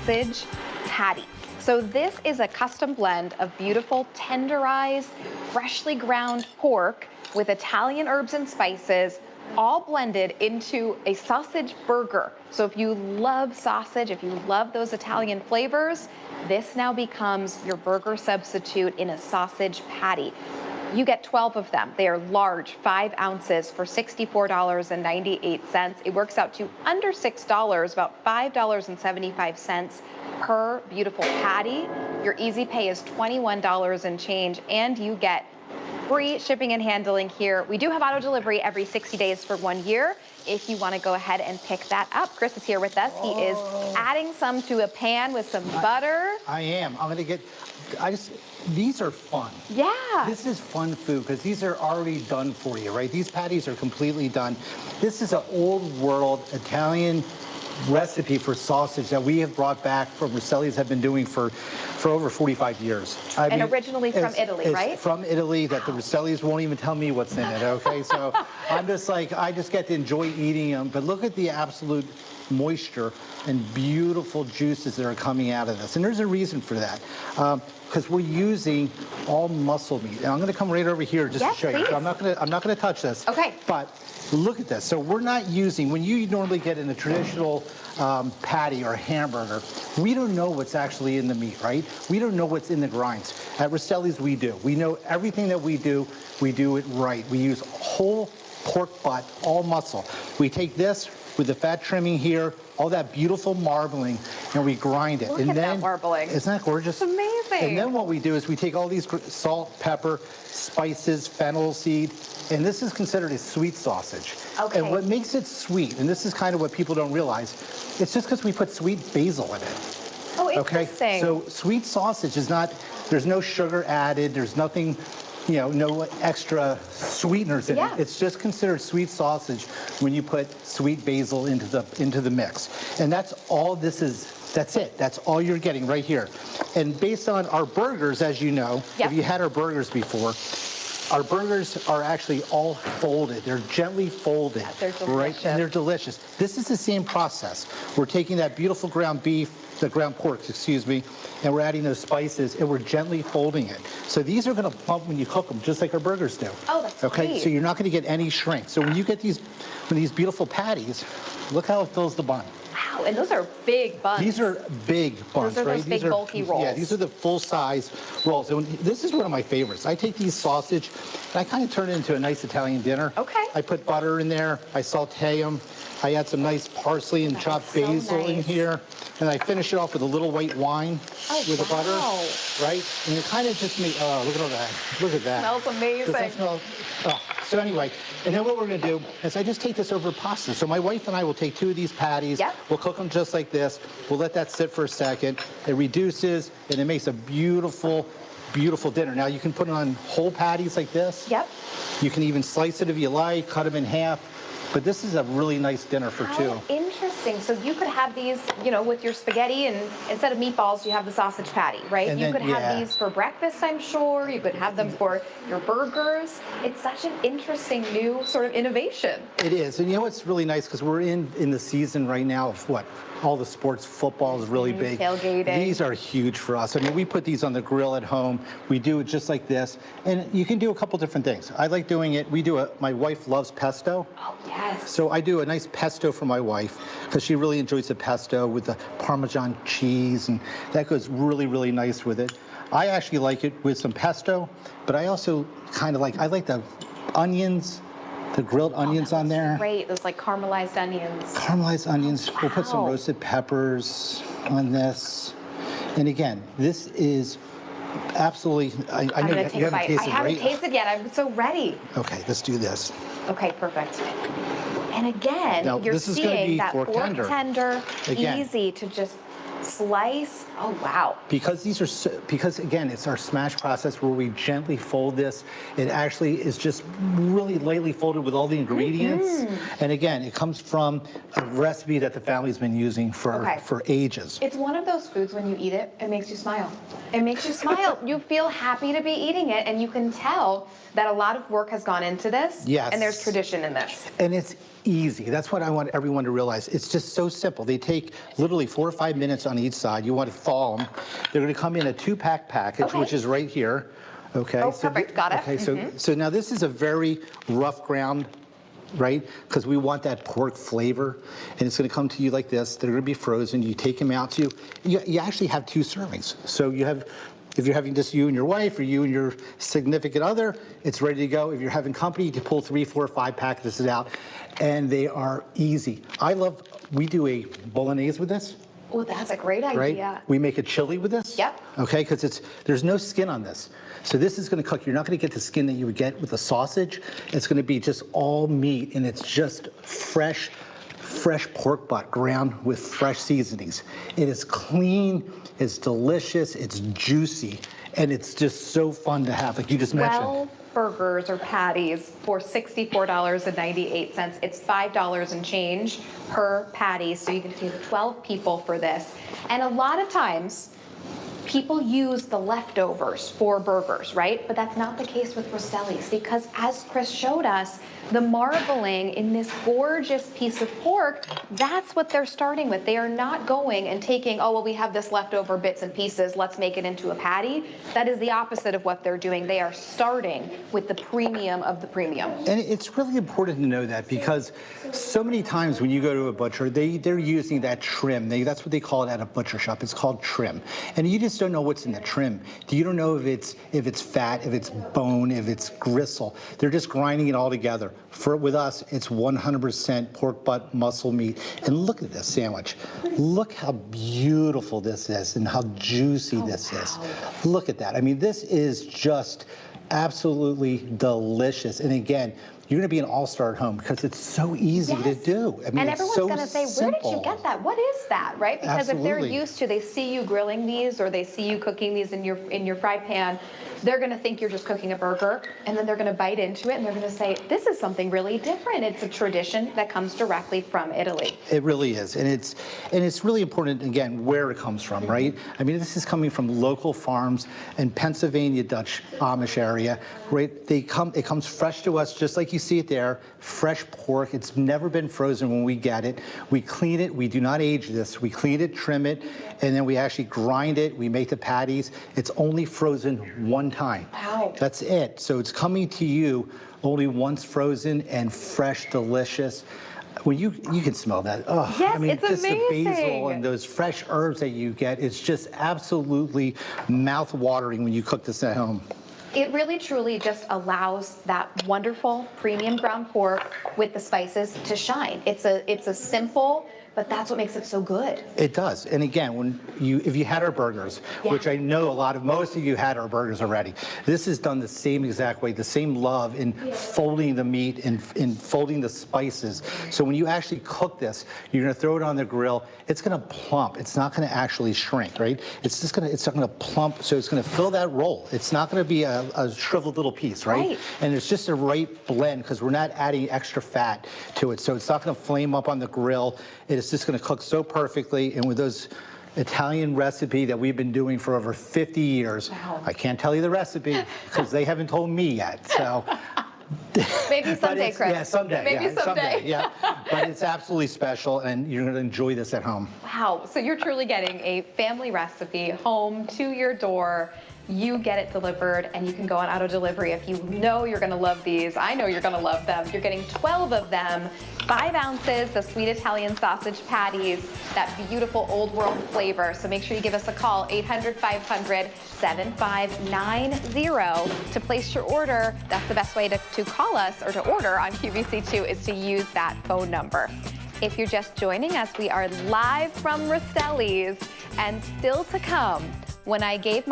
sausage patty. So this is a custom blend of beautiful, tenderized, freshly ground pork with Italian herbs and spices, all blended into a sausage burger. So if you love sausage, if you love those Italian flavors, this now becomes your burger substitute in a sausage patty. You get 12 of them. They are large, 5 ounces for $64.98. It works out to under $6, about $5.75 per beautiful patty. Your easy pay is $21 and change, and you get free shipping and handling here. We do have auto delivery every 60 days for 1 year. If you want to go ahead and pick that up. Chris is here with us. He is adding some to a pan with some butter. I am. I'm going to get, these are fun. Yeah. This is fun food because these are already done for you, right? These patties are completely done. This is an old world Italian recipe for sausage that we have brought back from Rastelli's, have been doing for over 45 years. I mean, originally from Italy, right? From Italy, that the Rastelli's won't even tell me what's in it, okay? So I'm just like, I just get to enjoy eating them. But look at the absolute moisture and beautiful juices that are coming out of this. And there's a reason for that. Because we're using all muscle meat. And I'm going to come right over here just to show you. So I'm not going to touch this. Okay. But look at this. So we're not using, when you normally get in a traditional patty or hamburger, we don't know what's actually in the meat, right? We don't know what's in the grinds. At Rastelli's, we do. We know everything that we do it right. We use whole pork butt, all muscle. We take this with the fat trimming here, all that beautiful marbling, and we grind it. Look at that marbling. Isn't that gorgeous? It's amazing. And then what we do is we take all these salt, pepper, spices, fennel seed, and this is considered a sweet sausage. Okay. And what makes it sweet, and this is kind of what people don't realize, it's just because we put sweet basil in it. Oh, interesting. Okay? So sweet sausage is not, there's no sugar added, there's nothing, you know, no extra sweeteners in it. It's just considered sweet sausage when you put sweet basil into the mix. And that's all this is. That's it. That's all you're getting right here. And based on our burgers, as you know, if you had our burgers before, our burgers are actually all folded. They're gently folded. They're delicious. Right? And they're delicious. This is the same process. We're taking that beautiful ground beef, the ground pork, excuse me, and we're adding those spices, and we're gently folding it. So these are going to plump when you cook them, just like our burgers do. Oh, that's great. So you're not going to get any shrink. So when you get these beautiful patties, look how it fills the bun. Wow, and those are big buns. These are big buns, those are right? Those big, bulky rolls. Yeah, these are the full-size rolls. And this is one of my favorites. I take these sausage, and I kind of turn it into a nice Italian dinner. Okay. I put butter in there. I saute them. I add some nice parsley and chopped basil in here. And I finish it off with a little white wine with the butter, right? And it kind of just makes, oh, look at all that. Look at that. Smells amazing. Does that smell? Oh. So anyway, and then what we're going to do is I just take this over pasta. So my wife and I will take 2 of these patties. We'll cook them just like this. We'll let that sit for a second. It reduces, and it makes a beautiful, beautiful dinner. Now, you can put it on whole patties like this. You can even slice it if you like, cut them in half. But this is a really nice dinner for 2. Interesting. So you could have these, you know, with your spaghetti, and instead of meatballs, you have the sausage patty, right? And you could have these for breakfast, I'm sure. You could have them for your burgers. It's such an interesting new sort of innovation. It is. And you know what's really nice? Because we're in the season right now of what? All the sports. Football is really big. Tailgating. These are huge for us. I mean, we put these on the grill at home. We do it just like this. And you can do a couple different things. I like doing it. My wife loves pesto. Oh, yes. So I do a nice pesto for my wife because she really enjoys the pesto with the Parmesan cheese, and that goes really, really nice with it. I actually like it with some pesto, but I also kind of like the onions, the grilled onions on there. Great, those like caramelized onions. Caramelized onions. We'll put some roasted peppers on this. And again, this is absolutely, I know you haven't tasted it, right? I haven't tasted yet. I'm so ready. Okay, let's do this. Okay, perfect. And again, now, you're seeing that pork tender, again, easy to just slice. Oh, wow. Because because again, it's our smash process where we gently fold this. It actually is just really lightly folded with all the ingredients. And again, it comes from a recipe that the family's been using for ages. It's one of those foods when you eat it, it makes you smile. It makes you smile. You feel happy to be eating it, and you can tell that a lot of work has gone into this. Yes. And there's tradition in this. And it's easy. That's what I want everyone to realize. It's just so simple. They take literally 4 or 5 minutes on each side. You want to thaw them. They're going to come in a 2-pack package, Okay. which is right here. Okay. Oh, perfect. Got it. Okay, so now this is a very rough ground, right? Because we want that pork flavor, and it's going to come to you like this. They're going to be frozen. You take them out to you actually have 2 servings. So you have, if you're having just you and your wife or you and your significant other, it's ready to go. If you're having company, you can pull 3, 4, 5 packages out, and they are easy. We do a bolognese with this. Oh, that's a great idea. Right? We make a chili with this. Yep. Okay, because there's no skin on this. So this is going to cook. You're not going to get the skin that you would get with a sausage. It's going to be just all meat, and it's just fresh pork butt ground with fresh seasonings. It is clean, it's delicious, it's juicy, and it's just so fun to have, like you just mentioned. Burgers or patties for $64.98. It's $5 and change per patty, so you can feed 12 people for this. And a lot of times, people use the leftovers for burgers, right? But that's not the case with Rastelli's, because as Chris showed us, the marbling in this gorgeous piece of pork, that's what they're starting with. They are not going and taking, oh, well, we have this leftover bits and pieces, let's make it into a patty. That is the opposite of what they're doing. They are starting with the premium of the premium. And it's really important to know that, because so many times when you go to a butcher, they're using that trim. That's what they call it at a butcher shop. It's called trim. And you just don't know what's in the trim. You don't know if it's fat, if it's bone, if it's gristle. They're just grinding it all together. With us, it's 100% pork butt muscle meat. And look at this sandwich. Look how beautiful this is and how juicy this is. Look at that. I mean, this is just absolutely delicious. And again, you're going to be an all-star at home because it's so easy to do. I mean, and it's everyone's so going to say, where did you get that? What is that, right? Because if they're used to, they see you grilling these or they see you cooking these in your fry pan, they're going to think you're just cooking a burger, and then they're going to bite into it and they're going to say, this is something really different. It's a tradition that comes directly from Italy. It really is. And it's really important, again, where it comes from, right? I mean, this is coming from local farms in Pennsylvania, Dutch Amish area, right? It comes fresh to us, just like you see it there, fresh pork. It's never been frozen when we get it. We clean it. We do not age this. We clean it, trim it, and then we actually grind it. We make the patties. It's only frozen one time. Wow. That's it. So it's coming to you only once frozen and fresh, delicious. When you can smell that. Oh, yes, I mean, it's just amazing. The basil and those fresh herbs that you get, it's just absolutely mouth-watering when you cook this at home. It really truly just allows that wonderful premium ground pork with the spices to shine. It's a simple, but that's what makes it so good. It does. And again, if you had our burgers, which I know most of you had our burgers already, this is done the same exact way, the same love in folding the meat and in folding the spices. So when you actually cook this, you're going to throw it on the grill. It's going to plump. It's not going to actually shrink, right? It's not going to plump. So it's going to fill that roll. It's not going to be a shriveled little piece, right? And it's just a right blend because we're not adding extra fat to it. So it's not going to flame up on the grill. It's just going to cook so perfectly, and with those Italian recipe that we've been doing for over 50 years, I can't tell you the recipe because they haven't told me yet. So maybe someday, Chris. Yeah, someday. Maybe someday. Yeah, but it's absolutely special, and you're going to enjoy this at home. Wow. So you're truly getting a family recipe home to your door. You get it delivered, and you can go on auto delivery if you know you're going to love these. I know you're going to love them. You're getting 12 of them, 5 ounces, the sweet Italian sausage patties, that beautiful old world flavor. So make sure you give us a call, 800-500-7590 to place your order. That's the best way to call us or to order on QVC2 is to use that phone number. If you're just joining us, we are live from Rastelli's, and still to come, when I gave